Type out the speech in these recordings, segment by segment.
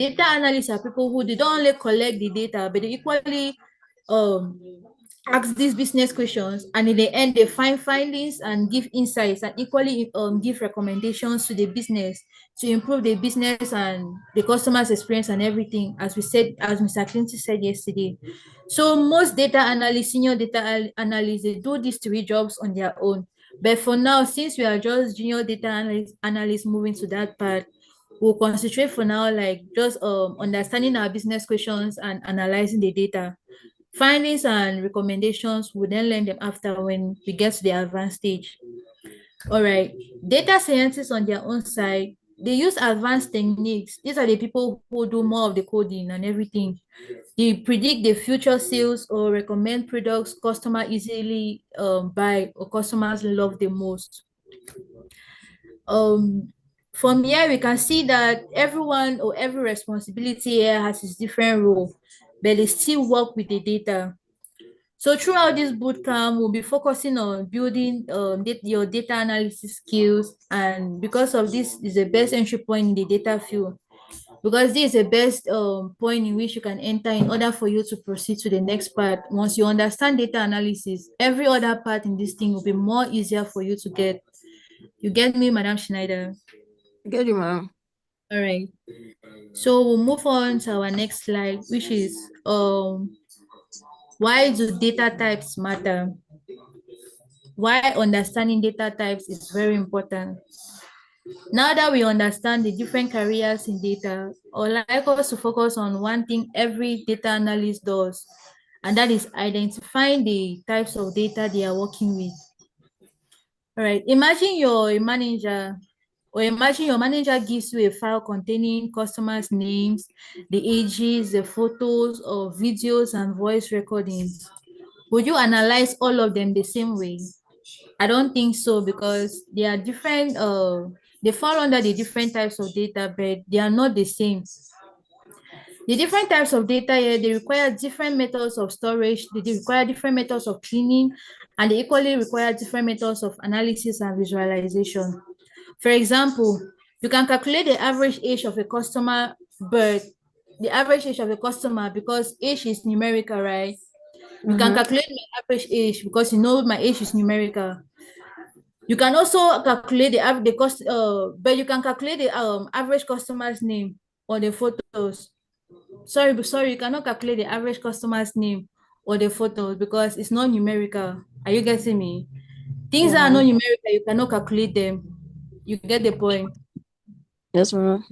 Data analysts are people who they don't only collect the data, but they equally ask these business questions, and in the end they find findings and give insights, and equally give recommendations to the business to improve the business and the customer's experience and everything, as we said, as Mr. Clinton said yesterday. So most data analysts, senior data analysts, they do these three jobs on their own. But for now, since we are just junior data analysts moving to that part, we'll concentrate for now, like just understanding our business questions and analyzing the data. Findings and recommendations, we then learn them after when we get to the advanced stage. All right. Data scientists on their own side, they use advanced techniques. These are the people who do more of the coding and everything. They predict the future sales or recommend products customer easily buy or customers love the most. From here we can see that everyone or every responsibility here has its different role, but they still work with the data. So throughout this bootcamp, we'll be focusing on building your data analysis skills, and because of this is the best entry point in the data field, because this is the best point in which you can enter in order for you to proceed to the next part. Once you understand data analysis, every other part in this thing will be more easier for you to get. You get me, Madam Schneider? Get you, ma'am. All right. So we'll move on to our next slide, which is why do data types matter? Why understanding data types is very important. Now that we understand the different careers in data, I would like us to focus on one thing every data analyst does, and that is identifying the types of data they are working with. All right, imagine you're a manager, or imagine your manager gives you a file containing customers' names, the ages, the photos, or videos and voice recordings. Would you analyze all of them the same way? I don't think so, because they are different. They fall under the different types of data, but they are not the same. The different types of data here, they require different methods of storage, they require different methods of cleaning, and they equally require different methods of analysis and visualization. For example, you can calculate the average age of a customer, but the average age of a customer, because age is numerical, right? You can calculate my average age because you know my age is numerical. You can also calculate the cost, but you can calculate the average customer's name or the photos. Sorry, you cannot calculate the average customer's name or the photos because it's not numerical. Are you getting me? Things that are not numerical, you cannot calculate them. You get the point? Yes, ma'am.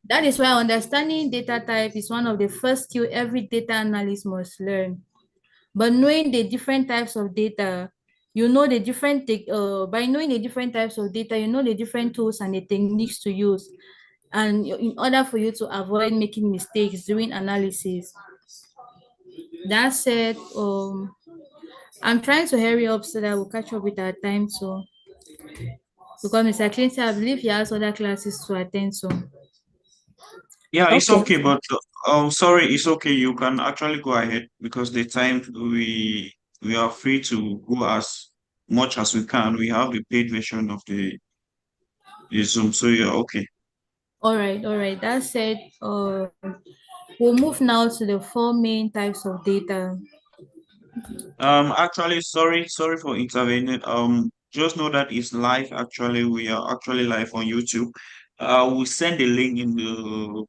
That is why understanding data type is one of the first skill every data analyst must learn. But knowing the different types of data, you know the different by knowing the different types of data, you know the different tools and the techniques to use, and in order for you to avoid making mistakes during analysis. That said, I'm trying to hurry up so that we'll catch up with our time too, because Mr. Clinton, I believe he has other classes to attend to. Yeah, it's Okay. okay, but sorry, it's okay. You can actually go ahead because the time we are free to go as much as we can. We have the paid version of the Zoom, so you're okay. All right. That said, we'll move now to the four main types of data. Actually, sorry for intervening. Just know that it's live. Actually, we are actually live on YouTube. We'll send the link in the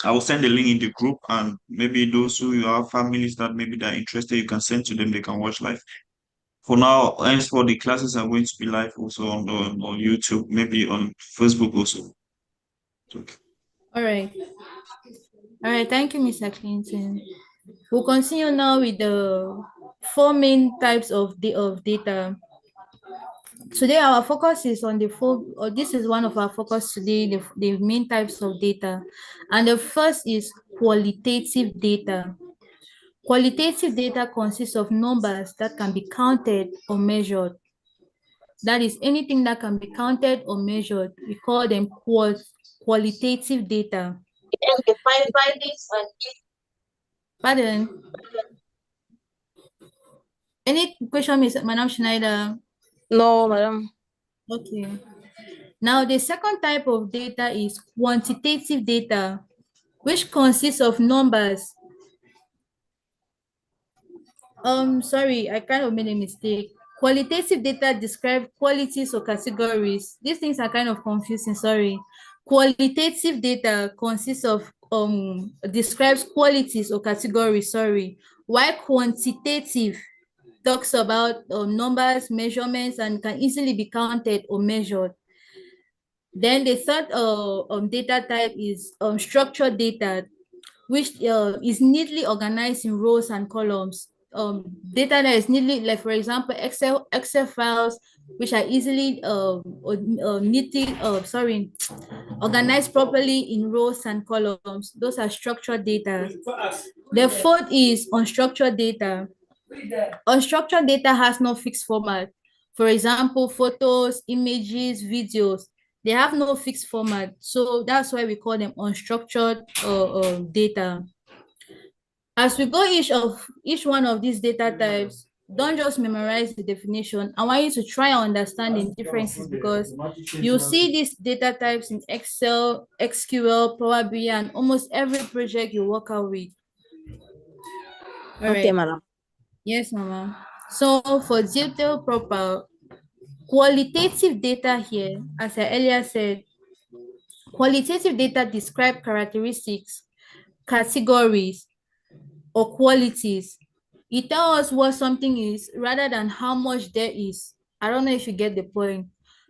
I will send the link in the group, and maybe those who have families that maybe they're interested, you can send to them, they can watch live. For now, as for the classes are going to be live also on YouTube, maybe on Facebook also. Okay. All right. Thank you, Mr. Clinton. We'll continue now with the four main types of data. Today, our focus is on the four, or this is one of our focus today, the main types of data. And the first is qualitative data. Qualitative data consists of numbers that can be counted or measured. That is, anything that can be counted or measured, we call them qualitative data. And define findings and Pardon? Any question, Madam Schneider? no, madam. Okay. Now, the second type of data is quantitative data. which consists of numbers. Sorry, I kind of made a mistake. Qualitative data describe qualities or categories. These things are kind of confusing, sorry. Qualitative data consists of describes qualities or categories, sorry. While quantitative talks about numbers, measurements, and can easily be counted or measured. Then the third data type is structured data, which is neatly organized in rows and columns. Data that is neatly, like for example, Excel files, which are easily neatly, organized properly in rows and columns. Those are structured data. The fourth is unstructured data. Unstructured data has no fixed format. For example, photos, images, videos, they have no fixed format. So that's why we call them unstructured data. As we go each one of these data types, don't just memorize the definition. I want you to try and understand the differences, because you see these data types in Excel, SQL, Power BI, and almost every project you work out with. All Okay, right. madam. Yes, Mama. So for detail proper, qualitative data here, as I earlier said, qualitative data describe characteristics, categories, or qualities. It tells us what something is rather than how much there is. I don't know if you get the point.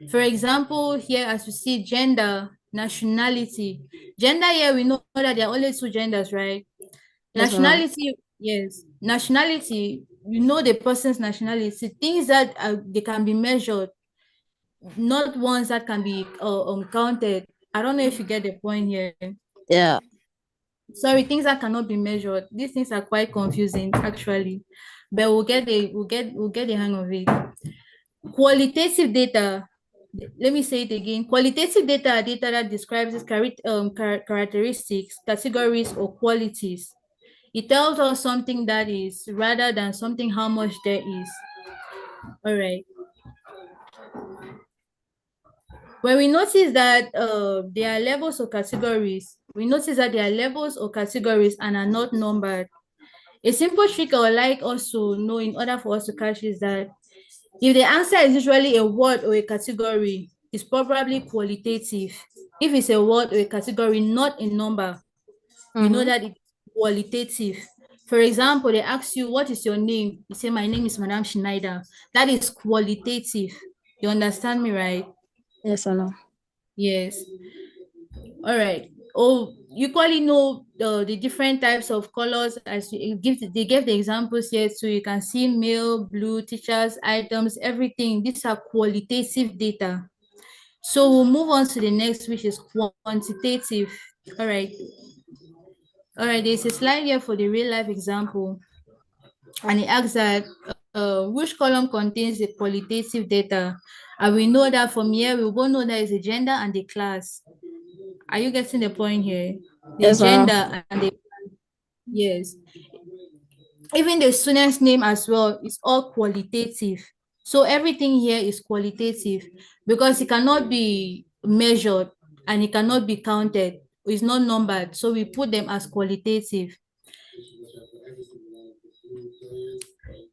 For example, here as you see gender, nationality. Gender here, we know that there are only two genders, right? Yes, madam. Nationality, yes. Nationality, you know the person's nationality. Things that they can be measured, not ones that can be counted. I don't know if you get the point here. Yeah. Sorry, things that cannot be measured. These things are quite confusing actually, but we'll get the hang of it. Qualitative data. Let me say it again. Qualitative data are data that describes its characteristics, categories, or qualities. It tells us something that is rather than something how much there is. All right. When we notice that there are levels or categories, we notice that there are levels or categories and are not numbered. A simple trick I would like us to know in order for us to catch is that if the answer is usually a word or a category, it's probably qualitative. If it's a word or a category, not a number, we know that it's qualitative. For example, they ask you, what is your name? You say, my name is Madam Schneider. That is qualitative. You understand me, right? Yes, madam. Yes. All right. Oh, you probably know the different types of colors as you they gave the examples here, so you can see male, blue, teachers, items, everything. These are qualitative data. So we'll move on to the next, which is quantitative. All right. All right, there's a slide here for the real life example. And it asks that which column contains the qualitative data? And we know that from here, we both know that it's a gender and the class. Are you getting the point here? The Yes, madam. gender and the, yes. Even the student's name as well is all qualitative. So everything here is qualitative because it cannot be measured and it cannot be counted. It's not numbered. So we put them as qualitative.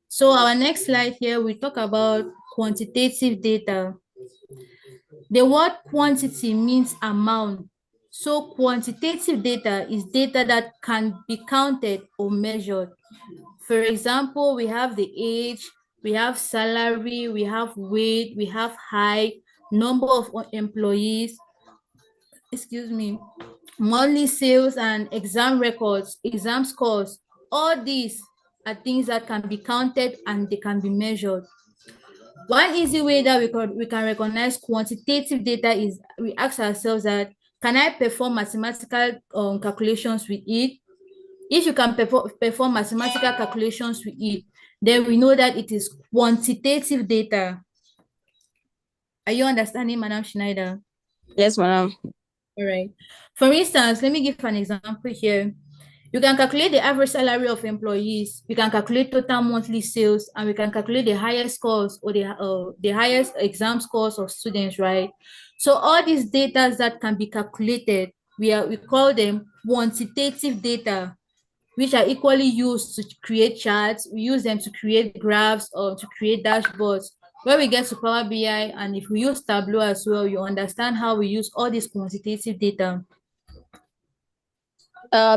So our next slide here, we talk about quantitative data. The word quantity means amount. So quantitative data is data that can be counted or measured. For example, we have the age, we have salary, we have weight, we have height, number of employees, excuse me, monthly sales and exam records, exam scores. All these are things that can be counted and they can be measured. One easy way that we can recognize quantitative data is we ask ourselves that, can I perform mathematical calculations with it? If you can perform mathematical calculations with it, then we know that it is quantitative data. Are you understanding, Madam Schneider? Yes, madam. All right. For instance, let me give an example here. You can calculate the average salary of employees. We can calculate total monthly sales, and we can calculate the highest scores or the highest exam scores of students, right? So all these data that can be calculated, we call them quantitative data, which are equally used to create charts. We use them to create graphs or to create dashboards. When we get to Power BI, and if we use Tableau as well, you understand how we use all this quantitative data.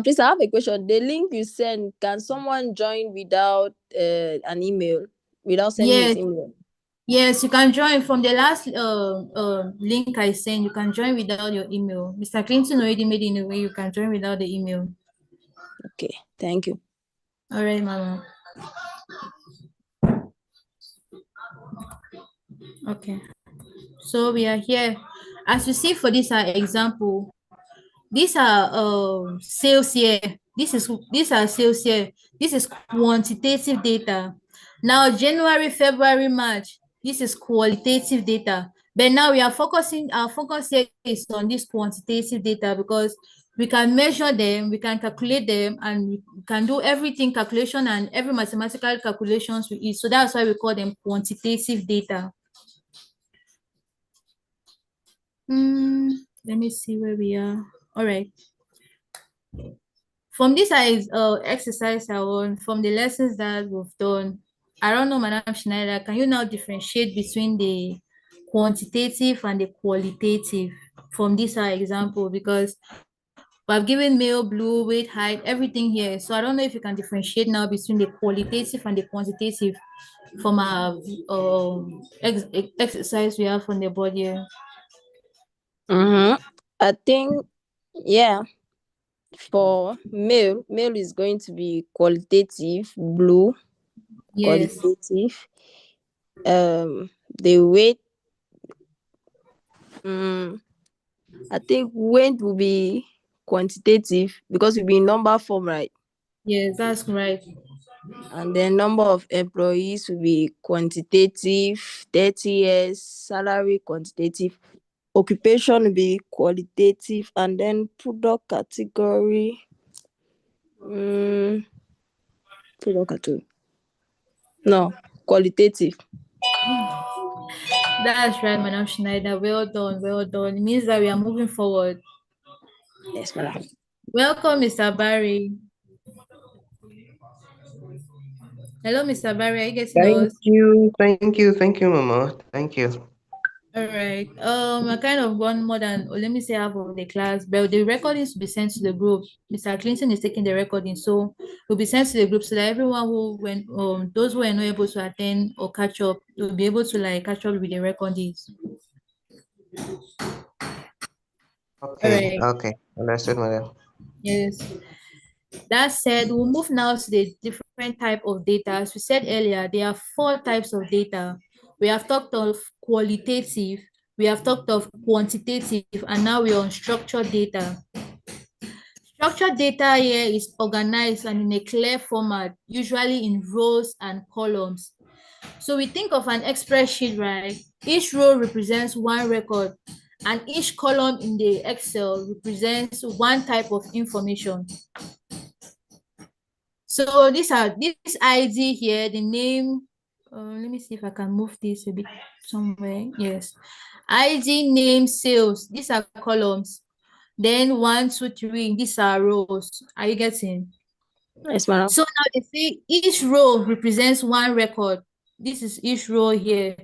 Please, I have a question. The link you send, can someone join without an email, without sending Yes. his email? Yes, you can join from the last link I sent. You can join without your email. Mr. Clinton already made it in a way you can join without the email. Okay, thank you. All right, Mama. Okay, so we are here. As you see for this example, these are sales here. These are sales here. This is quantitative data. Now January, February, March, this is qualitative data. But now we are focusing, our focus here is on this quantitative data because we can measure them, we can calculate them, and we can do everything calculation and every mathematical calculations with it. So that's why we call them quantitative data. Let me see where we are. All right. From this exercise from the lessons that we've done, I don't know, Madam Schneider, can you now differentiate between the quantitative and the qualitative from this example? Because we've given male, blue, weight, height, everything here. So I don't know if you can differentiate now between the qualitative and the quantitative from our exercise we have on the board here. I think, yeah, for male is going to be qualitative, blue, Yes. qualitative. The weight, I think weight will be quantitative because it will be in number form, right? Yes, that's right. And then number of employees will be quantitative, 30 years, salary quantitative, occupation will be qualitative, and then product category, no, qualitative. That's right, Madam Schneider. Well done, well done. It means that we are moving forward. Yes, madam. Welcome, Mr. Barry. Hello, Mr. Barry. Are you getting us? Thank you, Mama. Thank you. All right. I kind of gone more than, or let me say, half of the class, but the recordings will be sent to the group. Mr. Clinton is taking the recording, so will be sent to the group so that everyone who went, those who are not able to attend or catch up, will be able to catch up with the recordings. Okay, All right. okay. Understood, madam. Yes. That said, we'll move now to the different type of data. As we said earlier, there are 4 types of data. We have talked of qualitative, we have talked of quantitative, and now we're on structured data. Structured data here is organized and in a clear format, usually in rows and columns. So we think of an Express sheet, right? Each row represents one record, and each column in the Excel represents one type of information. So this ID here, the name, let me see if I can move this a bit somewhere. Yes. ID, name, sales, these are columns. Then 1, 2, 3, these are rows. Are you getting? Yes, madam. So now they say each row represents one record. This is each row here.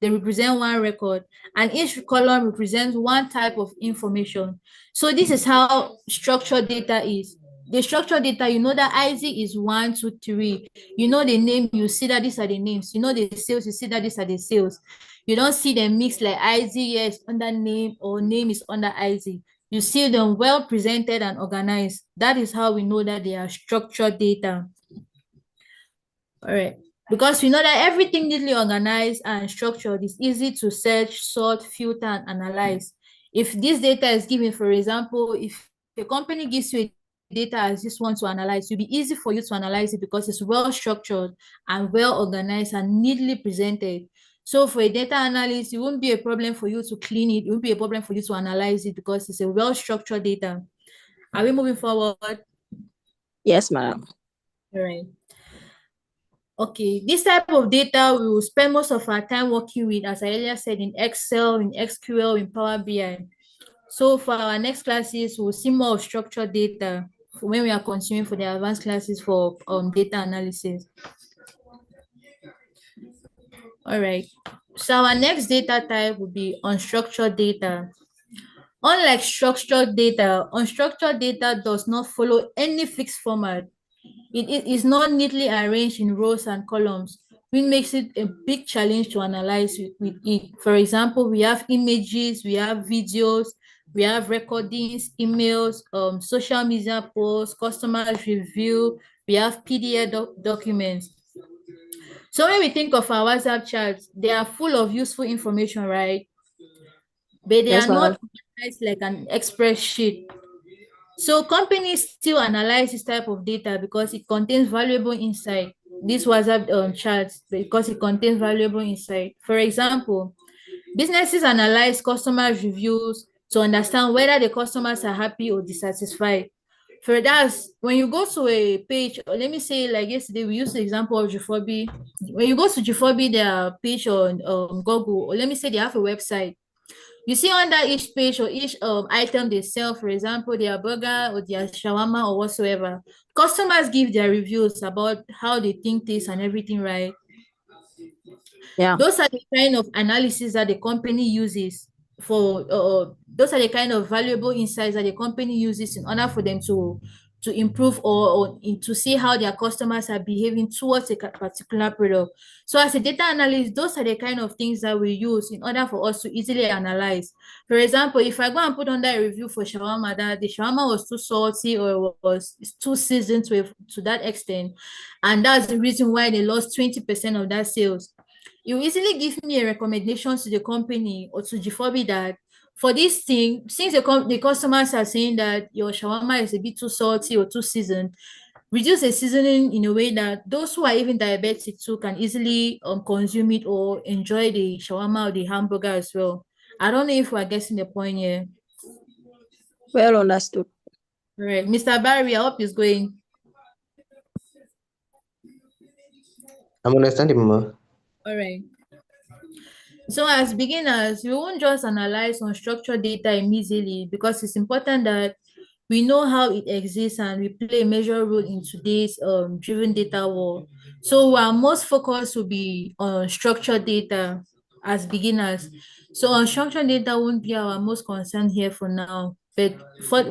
They represent one record, and each column represents one type of information. So this is how structured data is. The structured data, you know that ID is 1, 2, 3. You know the name, you see that these are the names. You know the sales, you see that these are the sales. You don't see them mixed like ID is under name or name is under ID. You see them well presented and organized. That is how we know that they are structured data. All right. Because we know that everything neatly organized and structured is easy to search, sort, filter, and analyze. If this data is given, for example, if a company gives you a data as this one to analyze, it'll be easy for you to analyze it because it's well structured and well organized and neatly presented. So for a data analyst, it won't be a problem for you to clean it. It won't be a problem for you to analyze it because it's a well-structured data. Are we moving forward? Yes, madam. All right. Okay, this type of data we will spend most of our time working with, as I earlier said, in Excel, in SQL, in Power BI. So for our next classes, we'll see more of structured data when we are continuing for the advanced classes for data analysis. All right. So our next data type will be unstructured data. Unlike structured data, unstructured data does not follow any fixed format. It is not neatly arranged in rows and columns, which makes it a big challenge to analyze with it. For example, we have images, we have videos, we have recordings, emails, social media posts, customers review, we have PDF documents. So when we think of our WhatsApp chats, they are full of useful information, right? But they Yes, are madam. not organized like an express sheet. So companies still analyze this type of data because it contains valuable insight. This WhatsApp charts because it contains valuable insight. For example, businesses analyze customer reviews to understand whether the customers are happy or dissatisfied. For that, when you go to a page, or let me say like yesterday, we used the example of G4B. When you go to G4B, their page on Google, or let me say they have a website. You see under each page or each item they sell, for example, their burger or their shawarma or whatsoever, customers give their reviews about how they think this and everything, right? Yeah. Those are the kind of analysis that the company uses for, those are the kind of valuable insights that the company uses in order for them to improve or to see how their customers are behaving towards a particular product. So as a data analyst, those are the kind of things that we use in order for us to easily analyze. For example, if I go and put under a review for shawarma that the shawarma was too salty or was too seasoned to that extent, and that's the reason why they lost 20% of that sales, you easily give me a recommendation to the company or to G4B that for this thing, since the customers are saying that your shawarma is a bit too salty or too seasoned, reduce the seasoning in a way that those who are even diabetic too can easily consume it or enjoy the shawarma or the hamburger as well. I don't know if we're getting the point here. Well understood. All right, Mr. Barry, I hope it's going. I'm understanding, Mama. All right. So as beginners, we won't just analyze unstructured data immediately because it's important that we know how it exists and we play a major role in today's driven data world. So our most focus will be on structured data as beginners. So unstructured data won't be our most concern here for now. But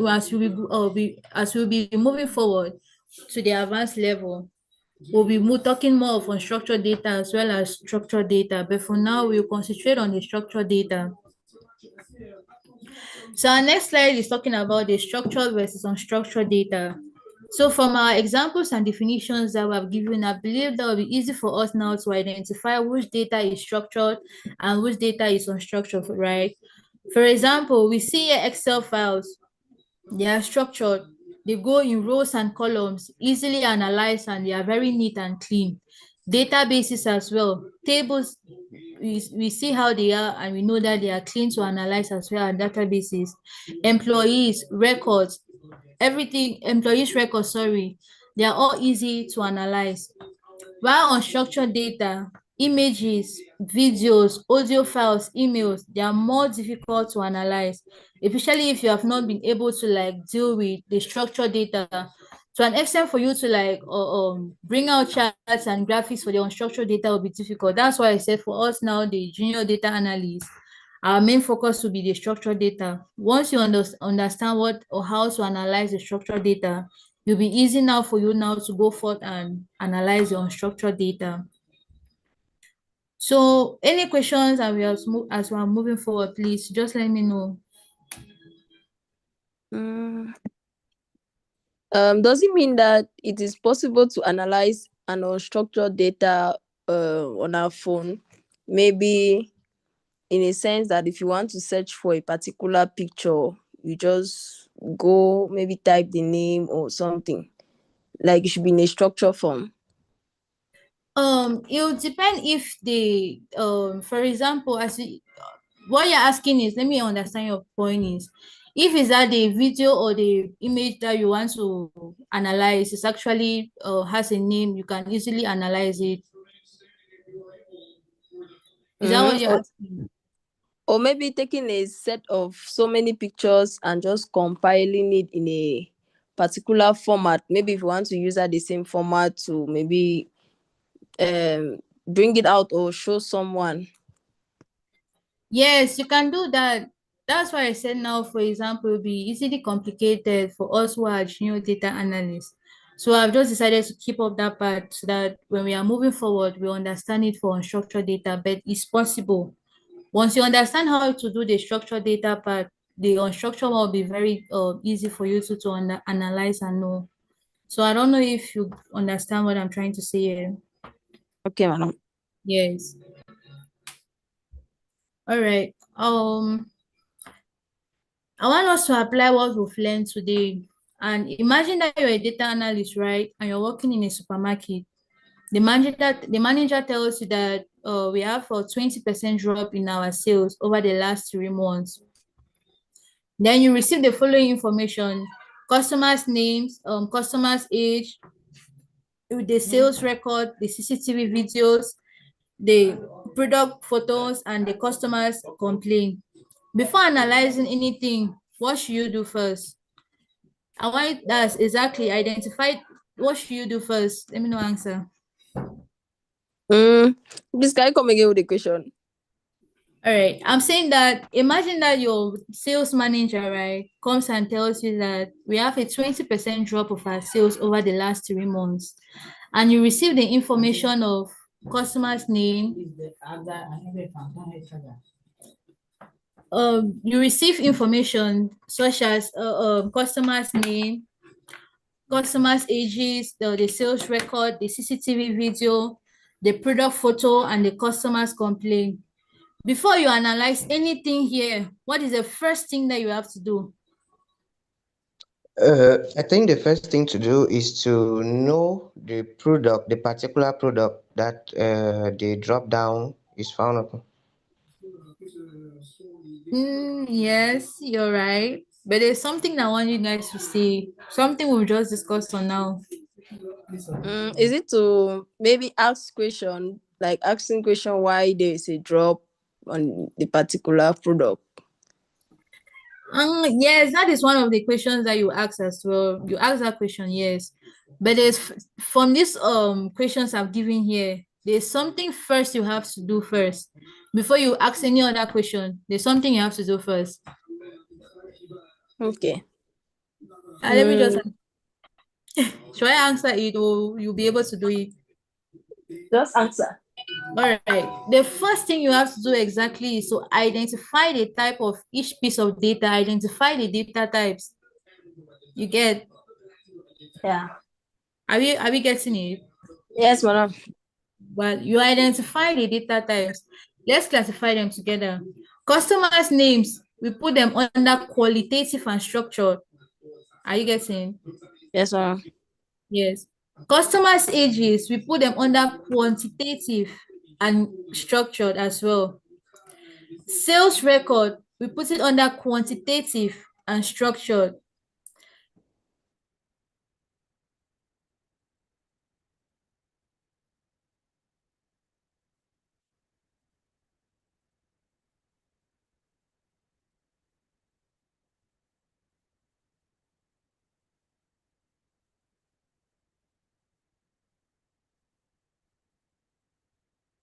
as we'll be moving forward to the advanced level, we'll be talking more of unstructured data as well as structured data. But for now, we'll concentrate on the structured data. So our next slide is talking about the structured versus unstructured data. So from our examples and definitions that we have given, I believe that will be easy for us now to identify which data is structured and which data is unstructured, right? For example, we see here Excel files. They are structured. They go in rows and columns, easily analyzed, and they are very neat and clean. Databases as well. Tables, we see how they are and we know that they are clean to analyze as well, and databases. Employees, records, everything, employees records, sorry, they are all easy to analyze. While unstructured data, images, videos, audio files, emails, they are more difficult to analyze, especially if you have not been able to like deal with the structured data to an extent. For you to like bring out charts and graphics for the unstructured data will be difficult. That's why I said for us now, the junior data analysts, our main focus will be the structured data. Once you understand what or how to analyze the structured data, it'll be easy now for you now to go forth and analyze the unstructured data. So any questions as we are moving forward, please just let me know. Does it mean that it is possible to analyze an unstructured data on our phone? Maybe in a sense that if you want to search for a particular picture, you just go maybe type the name or something. Like it should be in a structured form. It will depend if the for example, what you're asking is, let me understand your point is, if is that the video or the image that you want to analyze is actually has a name, you can easily analyze it. Is that what you're asking? Or maybe taking a set of so many pictures and just compiling it in a particular format. Maybe if you want to use the same format to maybe bring it out or show someone. Yes, you can do that. That's why I said now, for example, it will be easily complicated for us who are junior data analysts. So I've just decided to keep up that part so that when we are moving forward, we understand it for unstructured data, but it's possible. Once you understand how to do the structured data part, the unstructured one will be very easy for you to analyze and know. So I don't know if you understand what I'm trying to say here. Okay, madam. Yes. All right. I want us to apply what we've learned today. And imagine that you're a data analyst, right? And you're working in a supermarket. The manager tells you that we have a 20% drop in our sales over the last 3 months. Then you receive the following information: customers' names, customers' age, the sales record, the CCTV videos, the product photos, and the customers' complaint. Before analyzing anything, what should you do first? And why that's exactly identified. What should you do first? Let me know answer. Please, can you come again with the question? All right. I'm saying that imagine that your sales manager, right, comes and tells you that we have a 20% drop of our sales over the last 3 months. And you receive the information of customer's name. You receive information such as customer's name, customers' ages, the sales record, the CCTV video, the product photo, and the customer's complaint. Before you analyze anything here, what is the first thing that you have to do? I think the first thing to do is to know the product, the particular product that the drop down is found upon. Yes, you're right. But there's something that I want you guys to see. Something we've just discussed on now. Is it to maybe ask question, like asking question why there is a drop on the particular product? Yes, that is one of the questions that you ask as well. You ask that question, yes. But from these questions I've given here, there's something first you have to do first. Before you ask any other question, there's something you have to do first. Okay. Let me just should I answer it or you'll be able to do it? Just answer. All right. The first thing you have to do exactly is to identify the type of each piece of data, identify the data types. You get? Yeah. Are we getting it? Yes, madam. But you identify the data types. Let's classify them together. Customers' names, we put them under qualitative and structured. Are you getting? Yes, madam. Yes. Customers' ages, we put them under quantitative and structured as well. Sales record, we put it under quantitative and structured.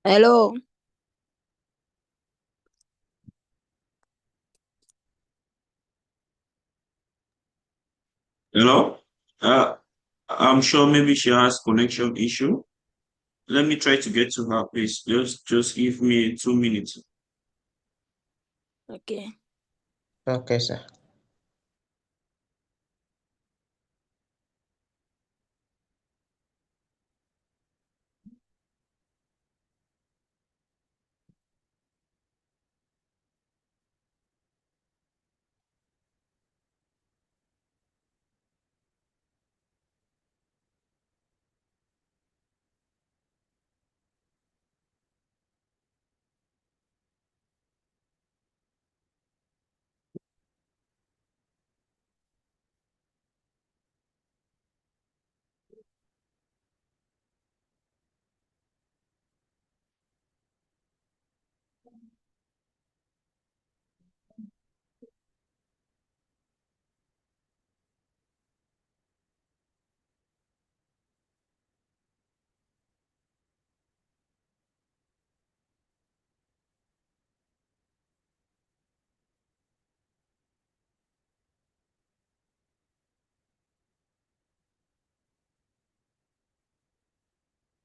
Hello. Hello? I'm sure maybe she has connection issue. Let me try to get to her, please. Just give me 2 minutes. Okay. Okay, sir.